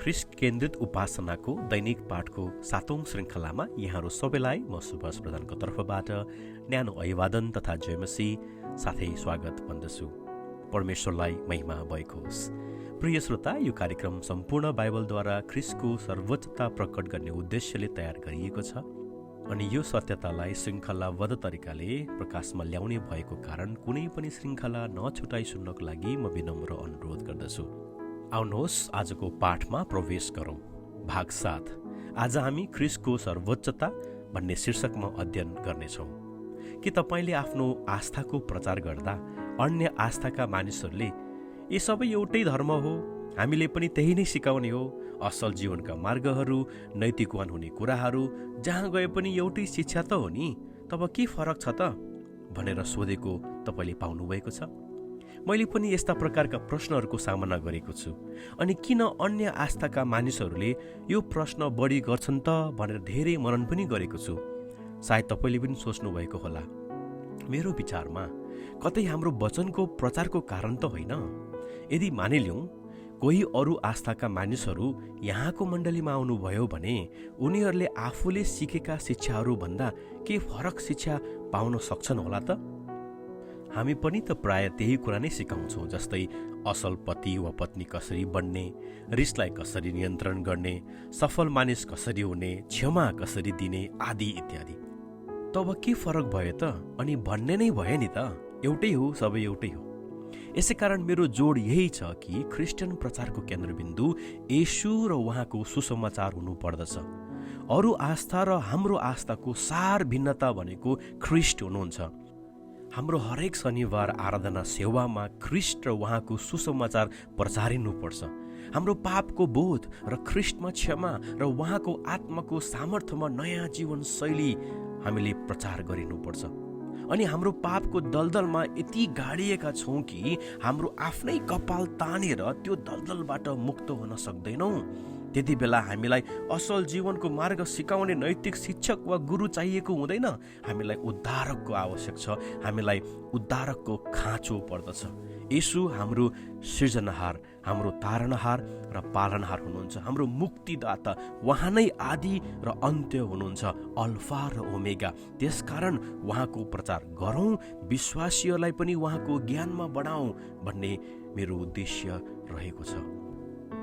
ख्रिस्ट केन्द्रित उपासनाको दैनिक पाठको 7औं श्रृङ्खलामा यहाँहरू सबैलाई म सुभाष प्रधानको तर्फबाट न्यानो अभिवादन तथा जयमसी साथै स्वागत भन्दछु। परमेश्वरलाई महिमा भएको होस्। प्रिय श्रोता, यो कार्यक्रम सम्पूर्ण बाइबलद्वारा ख्रिस्टको सर्वोच्चता प्रकट गर्ने उद्देश्यले तयार गरिएको छ अनि यो सत्यतालाई श्रृङ्खलाबद्ध तरिकाले प्रकाशमा ल्याउने भएको कारण कुनै पनि श्रृङ्खला नछुटाई सुन्नको लागि म विनम्र अनुरोध गर्दछु। आउनुहोस् आजको पाठमा प्रवेश गरौँ। भाग 7। आज हामी ख्रिस्टको सर्वोच्चता भन्ने शीर्षकमा अध्ययन गर्नेछौँ। के तपाईँले आफ्नो आस्थाको प्रचार गर्दा अन्य आस्थाका मानिसहरूले यी सबै एउटै धर्म हो, हामीले पनि त्यही नै सिकाउने हो, असल जीवनका मार्गहरू, नैतिकवान हुने कुराहरू, जहाँ गए पनि एउटै शिक्षा त हो नि, तब के फरक छ त भनेर सोधेको तपाईँले पाउनुभएको छ? मैले पनि यस्ता प्रकारका प्रश्नहरूको सामना गरेको छु। अनि किन अन्य आस्थाका मानिसहरूले यो प्रश्न बढी गर्छन् त भनेर धेरै मनन पनि गरेको छु। सायद तपाईँले पनि सोच्नुभएको होला, मेरो विचारमा कतै हाम्रो वचनको प्रचारको कारण त होइन। यदि मानिलिउँ कोही अरू आस्थाका मानिसहरू यहाँको मण्डलीमा आउनुभयो भने उनीहरूले आफूले सिकेका शिक्षाहरूभन्दा के फरक शिक्षा पाउन सक्छन् होला त? हामी पनि त प्राय त्यही कुरा नै सिकाउँछौँ, जस्तै असल पति वा पत्नी कसरी बन्ने, रिसलाई कसरी नियन्त्रण गर्ने, सफल मानिस कसरी हुने, क्षमा कसरी दिने आदि इत्यादि। तब के फरक भयो त? अनि भन्ने नै भयो नि त, एउटै हो, सबै एउटै हो। यसै कारण मेरो जोड यही छ कि क्रिस्चियन प्रचारको केन्द्रबिन्दु येशू र उहाँको सुसमाचार हुनुपर्दछ। अरू आस्था र हाम्रो आस्थाको सार भिन्नता भनेको ख्रिस्ट हुनुहुन्छ। हाम्रो हरेक शनिबार आराधना सेवामा ख्रिस्ट र उहाँको सुसमाचार प्रचारिनुपर्छ। हाम्रो पापको बोध र ख्रिस्टमा क्षमा र उहाँको आत्माको सामर्थ्यमा नयाँ जीवन शैली हामीले प्रचार गरिनुपर्छ। अनि हाम्रो पापको दलदलमा यति गाडिएका छौँ कि हाम्रो आफ्नै कपाल तानेर त्यो दलदलबाट मुक्त हुन सक्दैनौँ। त्यति बेला हामीलाई असल जीवनको मार्ग सिकाउने नैतिक शिक्षक वा गुरु चाहिएको हुँदैन। हामीलाई उद्धारकको आवश्यक छ। हामीलाई उद्धारकको खाँचो पर्दछ। येशू हाम्रो सृजनहार, हाम्रो तारणहार र पालनहार हुनुहुन्छ। हाम्रो मुक्तिदाता उहाँ नै आदि र अन्त्य हुनुहुन्छ, अल्फा र ओमेगा। त्यसकारण उहाँको प्रचार गरौँ, विश्वासीहरूलाई पनि उहाँको ज्ञानमा बढाउँ भन्ने मेरो उद्देश्य रहेको छ।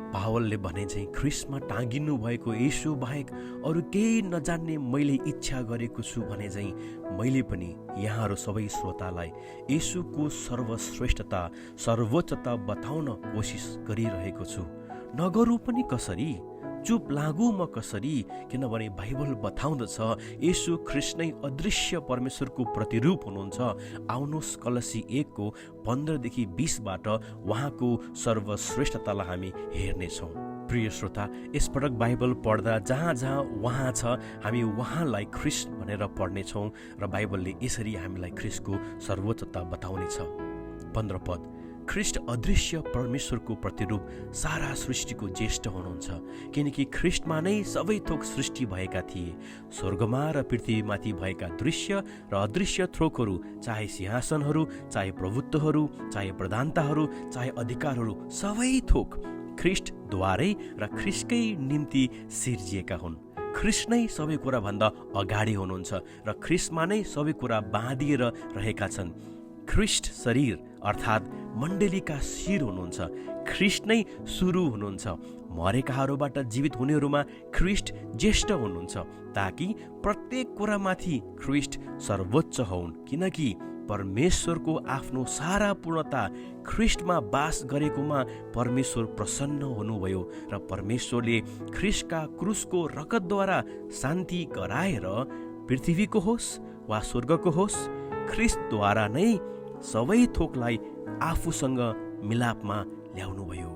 पावलले भने चाहिँ ख्रिस्टमा टाँगिनु भएको येशू बाहेक अरू केही नजान्ने मैले इच्छा गरेको छु भने चाहिँ मैले पनि यहाँहरू सबै श्रोतालाई येशूको सर्वश्रेष्ठता, सर्वोच्चता बताउन कोसिस गरिरहेको छु। नगरौँ पनि कसरी, चुप लागु म कसरी, किनभने बाइबल बताउँदछ येशू ख्रिस्ट नै अदृश्य परमेश्वरको प्रतिरूप हुनुहुन्छ। आउनुहोस् कलसी 1:15-20 उहाँको सर्वश्रेष्ठतालाई हामी हेर्नेछौँ। प्रिय श्रोता, यसपटक बाइबल पढ्दा जहाँ जहाँ उहाँ छ हामी उहाँलाई ख्रिस्ट भनेर पढ्नेछौँ र बाइबलले यसरी हामीलाई ख्रिस्टको सर्वोच्चता बताउनेछ। 15 पद, ख्रिस्ट अदृश्य परमेश्वरको प्रतिरूप, सारा सृष्टिको ज्येष्ठ हुनुहुन्छ, किनकि ख्रिस्टमा नै सबै थोक सृष्टि भएका थिए। स्वर्गमा र पृथ्वीमाथि भएका दृश्य र अदृश्य थोकहरू, चाहे सिंहासनहरू, चाहे प्रभुत्वहरू, चाहे प्रधानताहरू, चाहे अधिकारहरू, सबै थोक ख्रिस्टद्वारै र ख्रिस्टकै निम्ति सिर्जिएका हुन्। ख्रिस्ट नै सबै कुराभन्दा अगाडि हुनुहुन्छ र ख्रिस्टमा नै सबै कुरा बाँधिएर रहेका छन्। ख्रिस्ट शरीर अर्थात् मण्डलीका शिर हुनुहुन्छ। ख्रिस्ट नै सुरु हुनुहुन्छ। मरेकाहरूबाट जीवित हुनेहरूमा ख्रिस्ट ज्येष्ठ हुनुहुन्छ, ताकि प्रत्येक कुरामाथि ख्रिस्ट सर्वोच्च हुन्, किनकि परमेश्वरको आफ्नो सारा पूर्णता ख्रिस्टमा बास गरेकोमा परमेश्वर प्रसन्न हुनुभयो र परमेश्वरले ख्रिस्टका क्रुसको रगतद्वारा शान्ति गराएर पृथ्वीको होस् वा स्वर्गको होस्, ख्रिस्टद्वारा नै सबै थोकलाई आफूसँग मिलापमा ल्याउनुभयो।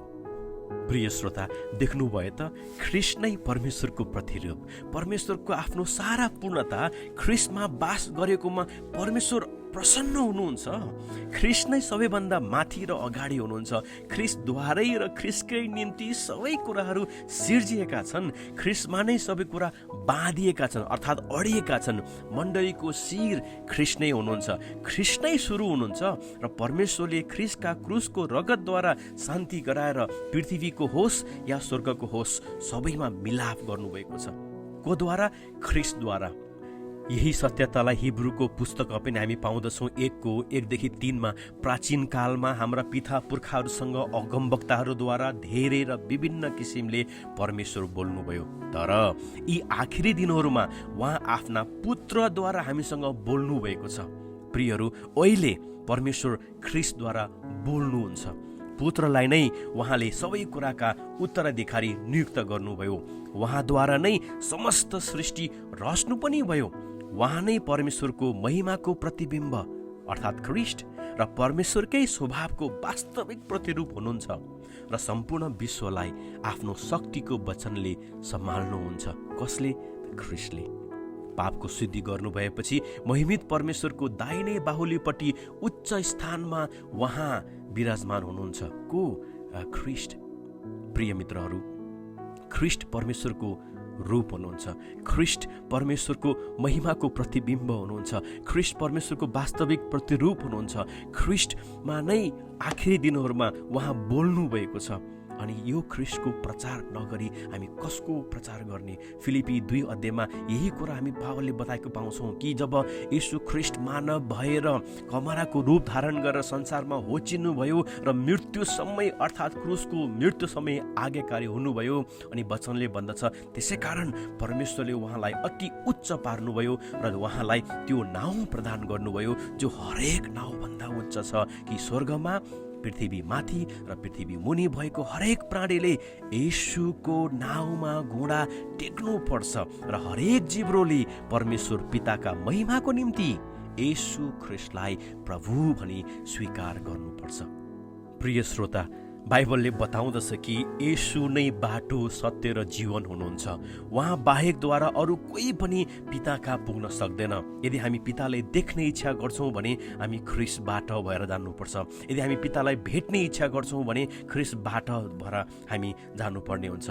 प्रिय श्रोता, देख्नुभयो त, ख्रिस्ट नै परमेश्वरको प्रतिरूप, परमेश्वरको आफ्नो सारा पूर्णता ख्रिस्टमा बास गरेकोमा परमेश्वर प्रसन्न हुनुहुन्छ। ख्रिस्ट नै सबैभन्दा माथि र अगाडि हुनुहुन्छ। ख्रिस्टद्वारै र ख्रिस्टकै निम्ति सबै कुराहरू सिर्जिएका छन्। ख्रिस्टमा नै सबै कुरा बाँधिएका छन्, अर्थात् अडिएका छन्। मण्डलीको शिर ख्रिस्ट नै हुनुहुन्छ। ख्रिस्ट नै सुरु हुनुहुन्छ र परमेश्वरले ख्रिस्टका क्रुसको रगतद्वारा शान्ति गराएर पृथ्वीको होस् या स्वर्गको होस् सबैमा मिलाप गर्नुभएको छ। कोद्वारा? ख्रिस्टद्वारा। यही सत्यतालाई हिब्रूको पुस्तकमा पनि हामी पाउँदछौँ। 1:1-3 प्राचीन कालमा हाम्रा पिता पुर्खाहरूसँग अगमवक्ताहरूद्वारा धेरै र विभिन्न किसिमले परमेश्वर बोल्नुभयो, तर यी आखिरी दिनहरूमा उहाँ आफ्ना पुत्रद्वारा हामीसँग बोल्नु भएको छ। प्रियहरू, अहिले परमेश्वर ख्रिस्टद्वारा बोल्नुहुन्छ। पुत्रलाई नै उहाँले सबै कुराका उत्तराधिकारी नियुक्त गर्नुभयो। उहाँद्वारा नै समस्त सृष्टि रच्नु पनि भयो। उहाँ नै परमेश्वरको महिमाको प्रतिबिम्ब अर्थात् ख्रिस्ट र परमेश्वरकै स्वभावको वास्तविक प्रतिरूप हुनुहुन्छ र सम्पूर्ण विश्वलाई आफ्नो शक्तिको वचनले सम्हाल्नुहुन्छ। कसले? ख्रिस्टले। पापको सिद्धि गर्नुभएपछि महिमित परमेश्वरको दाहिने बाहुलीपट्टि उच्च स्थानमा उहाँ विराजमान हुनुहुन्छ। को? ख्रिस्ट। प्रिय मित्रहरू, ख्रिस्ट परमेश्वरको रूप हुनुहुन्छ। ख्रिस्ट परमेश्वरको महिमाको प्रतिबिम्ब हुनुहुन्छ। ख्रिस्ट परमेश्वरको वास्तविक प्रतिरूप हुनुहुन्छ। ख्रिस्टमा नै आखिरी दिनहरूमा उहाँ बोल्नु भएको छ। अनि यो ख्रिस्टको प्रचार नगरी हामी कसको प्रचार गर्ने? फिलिपी 2 यही कुरा हामी पावलले बताएको पाउँछौँ कि जब यीशु ख्रिस्ट मानव भएर कमराको रूप धारण गरेर संसारमा होचिनुभयो र मृत्युसम्मै अर्थात् क्रुसको मृत्युसम्मै आज्ञाकारी हुनुभयो, अनि वचनले भन्दछ त्यसै कारण परमेश्वरले उहाँलाई अति उच्च पार्नुभयो र उहाँलाई त्यो नाउँ प्रदान गर्नुभयो जो हरेक नाउँभन्दा उच्च छ, कि स्वर्गमा, पृथ्वी माथि र पृथ्वी मुनि भएको हरेक प्राणीले येशूको नाउँमा घुँडा टेक्नु पर्छ र हरेक जिब्रोले परमेश्वर पिताका महिमाको निम्ति येशू ख्रिस्टलाई प्रभु भनी स्वीकार गर्नुपर्छ। प्रिय श्रोता, बाइबलले बताउँदछ कि येशू नै बाटो, सत्य र जीवन हुनुहुन्छ। उहाँ बाहेकद्वारा अरू कोही पनि पिताका पुग्न सक्दैन। यदि हामी पितालाई देख्ने इच्छा गर्छौँ भने हामी ख्रिस्टबाट भएर जानुपर्छ। यदि हामी पितालाई भेट्ने इच्छा गर्छौँ भने ख्रिस्टबाट भएर हामी जानुपर्ने हुन्छ।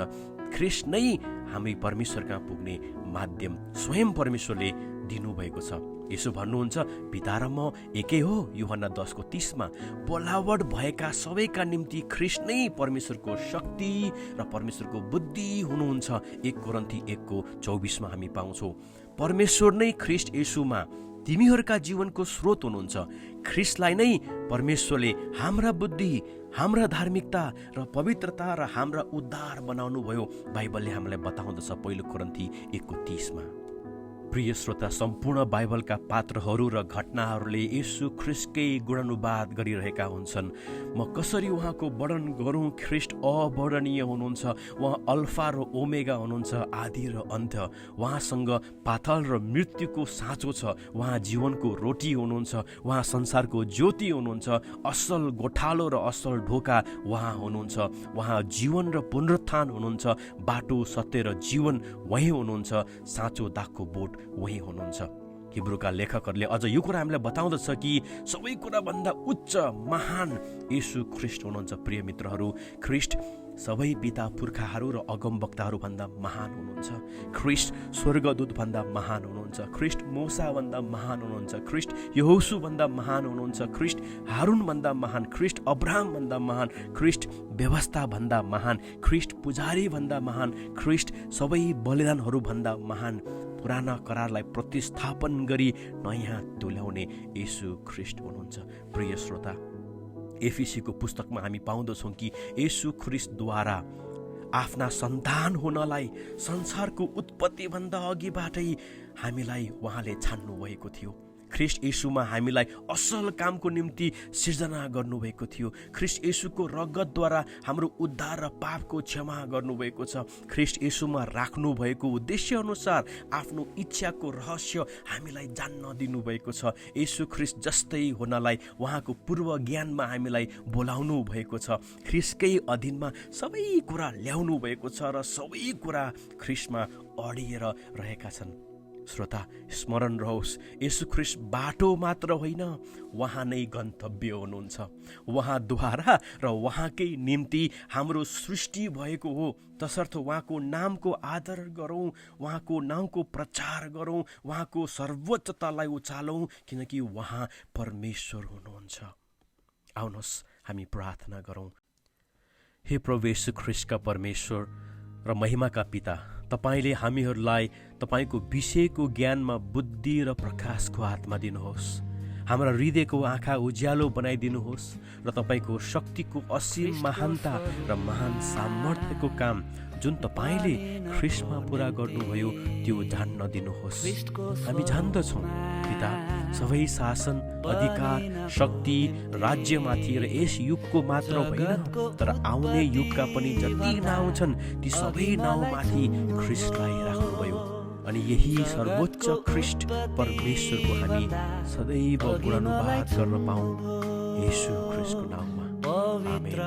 ख्रिस्ट नै हामी परमेश्वर कहाँ पुग्ने माध्यम स्वयं परमेश्वरले दिनुभएको छ। यसो भन्नुहुन्छ, पिता र म एकै हो। यूहन्ना 10:30 बोलावट भएका सबैका निम्ति ख्रिस्ट नै परमेश्वरको शक्ति र परमेश्वरको बुद्धि हुनुहुन्छ। 1 कोरिन्थी 1:24 हामी पाउँछौँ। परमेश्वर नै ख्रिस्ट येशूमा तिमीहरूका जीवनको स्रोत हुनुहुन्छ। ख्रिस्टलाई नै परमेश्वरले हाम्रा बुद्धि, हाम्रा धार्मिकता र पवित्रता र हाम्रा उद्धार बनाउनु भयो। बाइबलले हामीलाई बताउँदछ 1 कोरिन्थी 1:30। प्रिय श्रोता, सम्पूर्ण बाइबलका पात्रहरू र घटनाहरूले येशू ख्रिस्टकै गुणानुवाद गरिरहेका हुन्छन्। म कसरी उहाँको वर्णन गरौँ? ख्रिस्ट अवर्णनीय हुनुहुन्छ। उहाँ अल्फा र ओमेगा हुनुहुन्छ, आदि र अन्त्य। उहाँसँग पाताल र मृत्युको साँचो छ। उहाँ जीवनको रोटी हुनुहुन्छ। उहाँ संसारको ज्योति हुनुहुन्छ। असल गोठालो र असल ढोका उहाँ हुनुहुन्छ। उहाँ जीवन र पुनरुत्थान हुनुहुन्छ। बाटो, सत्य र जीवन उही हुनुहुन्छ। साँचो दागको बोट उही हुनुहुन्छ। हिब्रूका लेखकहरूले अझ यो कुरा हामीलाई बताउँदछ कि सबै कुराभन्दा उच्च महान येशू ख्रिस्ट हुनुहुन्छ। प्रिय मित्रहरू, ख्रिस्ट सबै पिता पुर्खाहरू र अगमवक्ताहरू भन्दा महान हुनुहुन्छ। ख्रिस्ट स्वर्गदूत भन्दा महान हुनुहुन्छ। ख्रिस्ट मूसा भन्दा महान हुनुहुन्छ। ख्रिस्ट यहोशू भन्दा महान हुनुहुन्छ। ख्रिस्ट हारून भन्दा महान। ख्रिस्ट अब्राहम भन्दा महान। ख्रिस्ट व्यवस्था भन्दा महान। ख्रिस्ट पुजारी भन्दा महान। ख्रिस्ट सबै बलिदानहरू भन्दा महान। पुराना करारलाई प्रतिस्थापन गरी नयाँ तुल्याउने येशू ख्रिस्ट हुनुहुन्छ। प्रिय श्रोता, एफिसीको पुस्तकमा हामी पाउँदछौँ कि येशू ख्रिस्टद्वारा आफ्ना सन्तान हुनलाई संसारको उत्पत्तिभन्दा अघिबाटै हामीलाई उहाँले छान्नु भएको थियो। ख्रिस्ट येशूमा हामीलाई असल कामको निम्ति सिर्जना गर्नुभएको थियो। ख्रिस्ट येशूको रगतद्वारा हाम्रो उद्धार र पापको क्षमा गर्नुभएको छ। ख्रिस्ट येशूमा राख्नु भएको उद्देश्य अनुसार आफ्नो इच्छाको रहस्य हामीलाई जान्न दिनुभएको छ। येशू ख्रिस्ट जस्तै हुनलाई उहाँको पूर्व ज्ञानमा हामीलाई बोलाउनु भएको छ। ख्रिस्टकै अधीनमा सबै कुरा ल्याउनु भएको छ र सबै कुरा ख्रिस्टमा अडिएर रहेका छन्। श्रोता, स्मरण रहोस्, येशू ख्रीष्ट बाटो मात्र होइन, उहाँ नै गन्तव्य हुनुहुन्छ। उहाँद्वारा र उहाँकै निम्ति हाम्रो सृष्टि भएको हो। तसर्थ उहाँको नामको आदर गरौँ, उहाँको नामको प्रचार गरौँ, उहाँको सर्वोच्चतालाई उचालौँ, किनकि उहाँ परमेश्वर हुनुहुन्छ। आउनुहोस् हामी प्रार्थना गरौँ। हे प्रभु येशू ख्रीष्टका परमेश्वर र महिमाका पिता, तपाईँले हामीहरूलाई तपाईँको विषयको ज्ञानमा बुद्धि र प्रकाशको आत्मा दिनुहोस्। हाम्रा हृदयको आँखा उज्यालो बनाइदिनुहोस् र तपाईँको शक्तिको असीम महानता र महान सामर्थ्यको काम जुन तपाईँले ख्रीष्टमा पुरा गर्नुभयो त्यो जान्न दिनुहोस्। हामी जान्दछौँ पिता, सबै शासन, अधिकार, शक्ति राज्यमाथि र यस युगको मात्र होइन, तर आउने युगका पनि जति नाउँ छन् ती सबै नाउँमाथि ख्रीष्टलाई राख्नुभयो। अनि यही सर्वोच्च ख्रीष्ट परमेश्वरको हामी सदैव गुणानुवाद गर्न पाऊँ, येशू ख्रीष्टको नाममा, आमेन।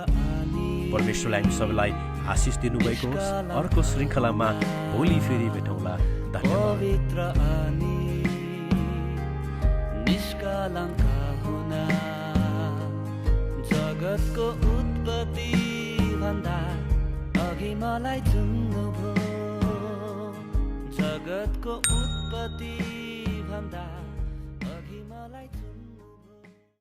परमेश्वरले हामी सबैलाई आशिष दिनुभएको होस्। अर्को श्रृङ्खलामा भोलि फेरि भेटौँला। धन्यवाद। निष्कलङ्का हुन जगतको उत्पत्ति भन्दा अघि मलाई चुन्नुभयो। जगतको उत्पत्ति भन्दा अघि मलाई